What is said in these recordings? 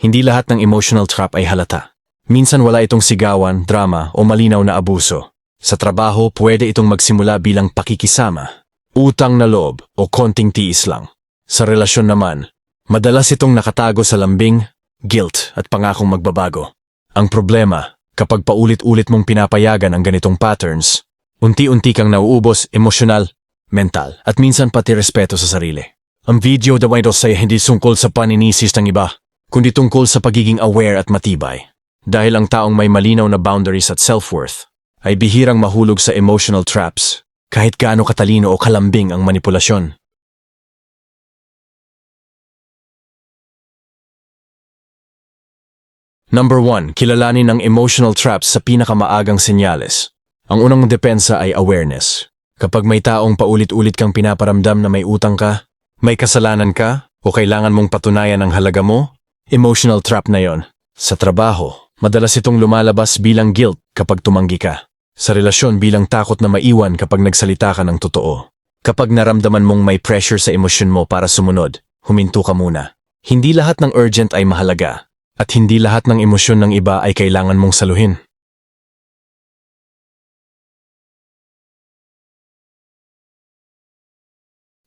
Hindi lahat ng emotional trap ay halata. Minsan wala itong sigawan, drama o malinaw na abuso. Sa trabaho, pwede itong magsimula bilang pakikisama, utang na loob o konting tiis lang. Sa relasyon naman, madalas itong nakatago sa lambing, guilt at pangakong magbabago. Ang problema, kapag paulit-ulit mong pinapayagan ang ganitong patterns, unti-unti kang nauubos emosyonal, mental at minsan pati respeto sa sarili. Ang video daw ito ay hindi tungkol sa paninisis ng iba, kundi tungkol sa pagiging aware at matibay. Dahil ang taong may malinaw na boundaries at self-worth ay bihirang mahulog sa emotional traps kahit gaano katalino o kalambing ang manipulasyon. Number 1. Kilalanin ang emotional traps sa pinakamaagang senyales. Ang unang depensa ay awareness. Kapag may taong paulit-ulit kang pinaparamdam na may utang ka, may kasalanan ka, o kailangan mong patunayan ang halaga mo, emotional trap na yon. Sa trabaho, madalas itong lumalabas bilang guilt kapag tumanggi ka. Sa relasyon bilang takot na maiwan kapag nagsalita ka ng totoo. Kapag naramdaman mong may pressure sa emosyon mo para sumunod, huminto ka muna. Hindi lahat ng urgent ay mahalaga, at hindi lahat ng emosyon ng iba ay kailangan mong saluhin.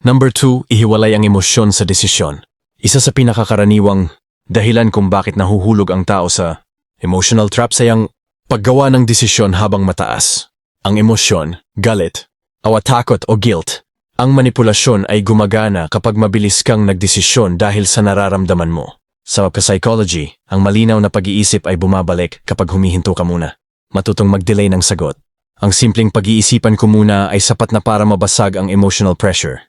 Number 2, ihiwalay ang emosyon sa desisyon. Isa sa pinakakaraniwang dahilan kung bakit nahuhulog ang tao sa emotional traps ay ang paggawa ng desisyon habang mataas. Ang emosyon, galit, awa, takot o guilt. Ang manipulasyon ay gumagana kapag mabilis kang nagdesisyon dahil sa nararamdaman mo. Sa psychology, ang malinaw na pag-iisip ay bumabalik kapag humihinto ka muna. Matutong mag-delay ng sagot. Ang simpleng pag-iisipan ko muna ay sapat na para mabasag ang emotional pressure.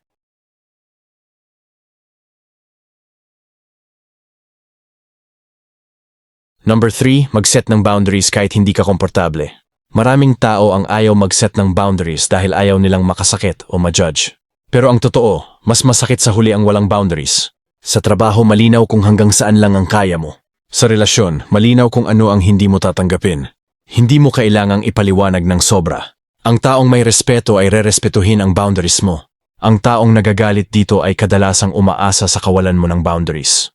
Number 3, mag-set ng boundaries kahit hindi ka komportable. Maraming tao ang ayaw mag-set ng boundaries dahil ayaw nilang makasakit o ma-judge. Pero ang totoo, mas masakit sa huli ang walang boundaries. Sa trabaho, malinaw kung hanggang saan lang ang kaya mo. Sa relasyon, malinaw kung ano ang hindi mo tatanggapin. Hindi mo kailangang ipaliwanag ng sobra. Ang taong may respeto ay rerespetuhin ang boundaries mo. Ang taong nagagalit dito ay kadalasang umaasa sa kawalan mo ng boundaries.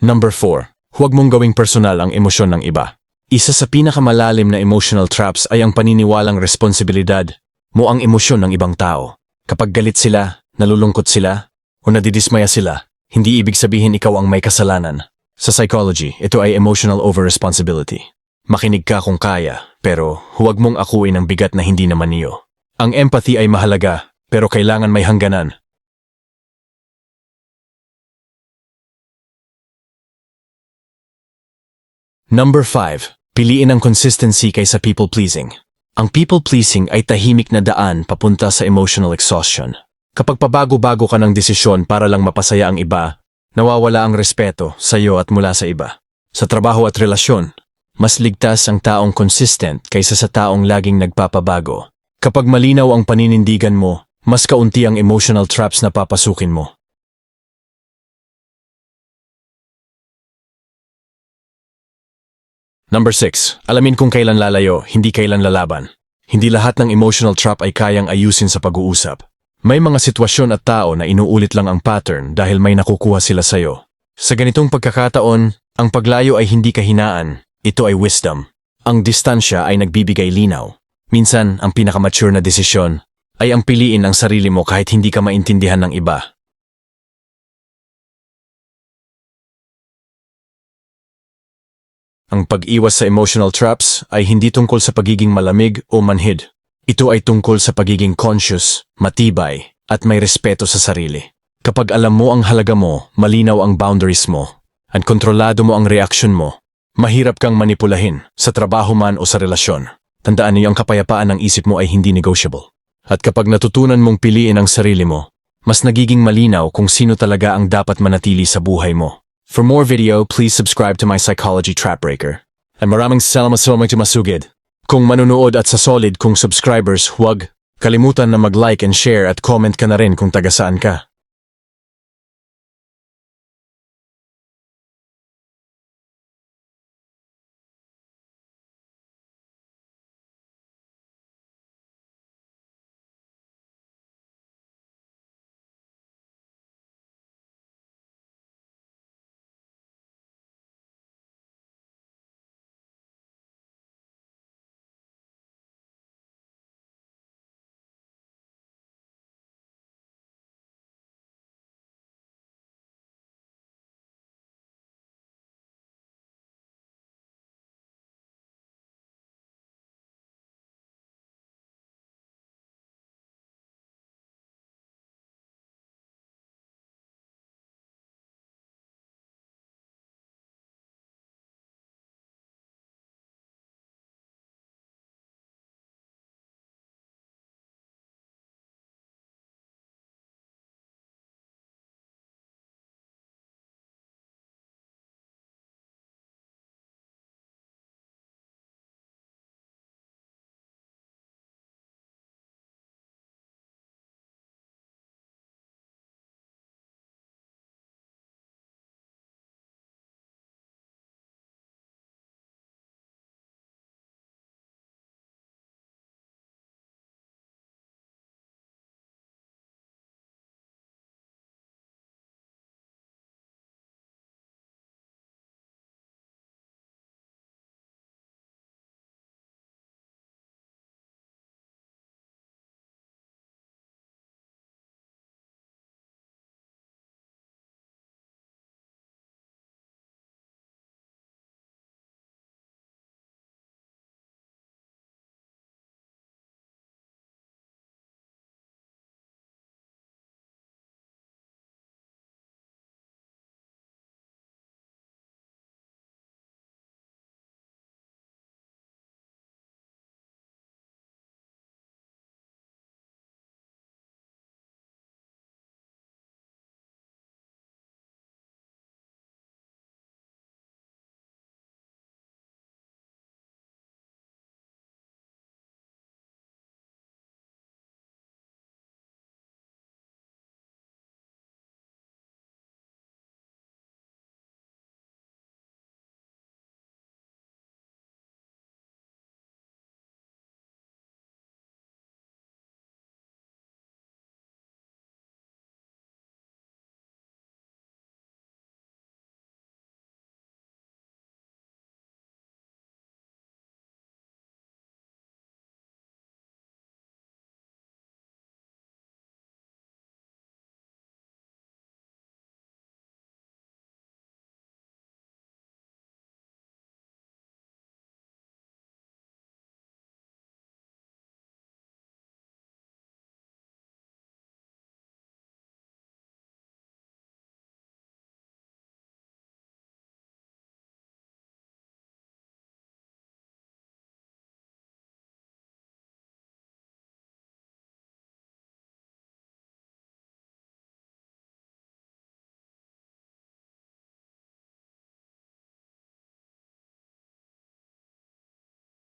Number 4. Huwag mong gawing personal ang emosyon ng iba. Isa sa pinakamalalim na emotional traps ay ang paniniwalang responsibilidad mo ang emosyon ng ibang tao. Kapag galit sila, nalulungkot sila, o nadidismaya sila, hindi ibig sabihin ikaw ang may kasalanan. Sa psychology, ito ay emotional over-responsibility. Makinig ka kung kaya, pero huwag mong akuin ang bigat na hindi naman niyo. Ang empathy ay mahalaga, pero kailangan may hangganan. Number 5. Piliin ang consistency kaysa people-pleasing. Ang people-pleasing ay tahimik na daan papunta sa emotional exhaustion. Kapag pabago-bago ka ng desisyon para lang mapasaya ang iba, nawawala ang respeto sa iyo at mula sa iba. Sa trabaho at relasyon, mas ligtas ang taong consistent kaysa sa taong laging nagpapabago. Kapag malinaw ang paninindigan mo, mas kaunti ang emotional traps na papasukin mo. Number 6. Alamin kung kailan lalayo, hindi kailan lalaban. Hindi lahat ng emotional trap ay kayang ayusin sa pag-uusap. May mga sitwasyon at tao na inuulit lang ang pattern dahil may nakukuha sila sa'yo. Sa ganitong pagkakataon, ang paglayo ay hindi kahinaan, ito ay wisdom. Ang distansya ay nagbibigay linaw. Minsan, ang pinakamature na desisyon ay ang piliin ang sarili mo kahit hindi ka maintindihan ng iba. Ang pag-iwas sa emotional traps ay hindi tungkol sa pagiging malamig o manhid. Ito ay tungkol sa pagiging conscious, matibay, at may respeto sa sarili. Kapag alam mo ang halaga mo, malinaw ang boundaries mo, at kontrolado mo ang reaksyon mo, mahirap kang manipulahin sa trabaho man o sa relasyon. Tandaan niyo ang kapayapaan ng isip mo ay hindi negotiable. At kapag natutunan mong piliin ang sarili mo, mas nagiging malinaw kung sino talaga ang dapat manatili sa buhay mo. For more video, please subscribe to my Psychology Trap Breaker. At maraming salamat sa mga masugid. Kung manunood at sa solid kung subscribers, huwag kalimutan na mag-like and share at comment ka na rin kung taga saan ka.